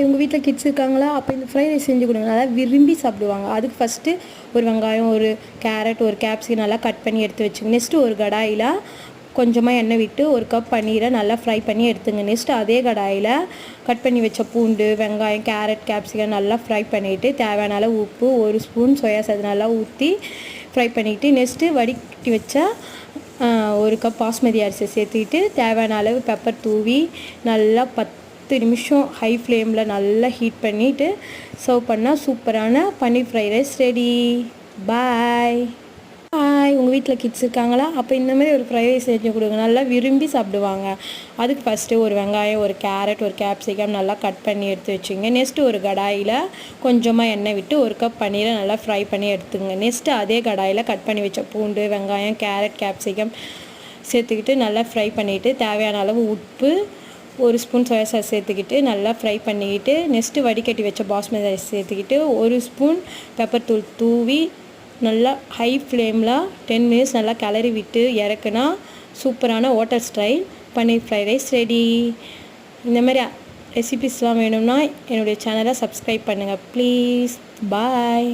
உங்கள் வீட்டில் கிட்ஸ் இருக்காங்களா? அப்போ இந்த ஃப்ரைட் ரைஸ் செஞ்சு கொடுங்க, நல்லா விரும்பி சாப்பிடுவாங்க. அதுக்கு ஃபஸ்ட்டு ஒரு வெங்காயம், ஒரு கேரட், ஒரு கேப்சிகம் நல்லா கட் பண்ணி எடுத்து வச்சுங்க. நெக்ஸ்ட்டு ஒரு கடாயில் கொஞ்சமாக எண்ணெய் விட்டு ஒரு கப் பன்னீரை நல்லா ஃப்ரை பண்ணி எடுத்துங்க. நெக்ஸ்ட்டு அதே கடாயில் கட் பண்ணி வச்ச பூண்டு, வெங்காயம், கேரட், கேப்சிகம் நல்லா ஃப்ரை பண்ணிவிட்டு தேவையான அளவு உப்பு, ஒரு ஸ்பூன் சோயா சாஸ் நல்லா ஊற்றி ஃப்ரை பண்ணிவிட்டு நெக்ஸ்ட்டு வடிகட்டி வச்ச ஒரு கப் பாஸ்மதி அரிசி சேர்த்துக்கிட்டு தேவையான அளவு பெப்பர் தூவி நல்லா 10 நிமிஷம் ஹை ஃப்ளேமில் நல்லா ஹீட் பண்ணிவிட்டு சர்வ் பண்ணால் சூப்பரான பன்னீர் ஃப்ரைட் ரைஸ் ரெடி. பாய். உங்கள் வீட்டில் கிட்ஸ் இருக்காங்களா? அப்போ இந்தமாதிரி ஒரு ஃப்ரைட் ரைஸ் செஞ்சு கொடுங்க, நல்லா விரும்பி சாப்பிடுவாங்க. அதுக்கு ஃபஸ்ட்டு ஒரு வெங்காயம், ஒரு கேரட், ஒரு கேப்சிகம் நல்லா கட் பண்ணி எடுத்து வச்சுங்க. நெக்ஸ்ட்டு ஒரு கடாயில் கொஞ்சமாக எண்ணெய் விட்டு ஒரு கப் பன்னீரை நல்லா ஃப்ரை பண்ணி எடுத்துங்க. நெக்ஸ்ட்டு அதே கடாயில் கட் பண்ணி வச்ச பூண்டு, வெங்காயம், கேரட், கேப்சிகம் சேர்த்துக்கிட்டு நல்லா ஃப்ரை பண்ணிவிட்டு தேவையான அளவு உப்பு, ஒரு ஸ்பூன் சோயா சாஸ் சேர்த்துக்கிட்டு நல்லா ஃப்ரை பண்ணிக்கிட்டு நெக்ஸ்ட்டு வடிகட்டி வச்ச பாஸ்மதி ரைஸ் சேர்த்துக்கிட்டு ஒரு ஸ்பூன் பெப்பர் தூள் தூவி நல்லா ஹை ஃப்ளேமில் 10 மினிட்ஸ் நல்லா கிளறி விட்டு இறக்குனா சூப்பரான ஹோட்டல் ஸ்டைல் பன்னீர் ஃப்ரைட் ரைஸ் ரெடி. இந்த மாதிரி ரெசிபிஸ்லாம் வேணும்னா என்னுடைய சேனலை சப்ஸ்கிரைப் பண்ணுங்கள் ப்ளீஸ். பாய்.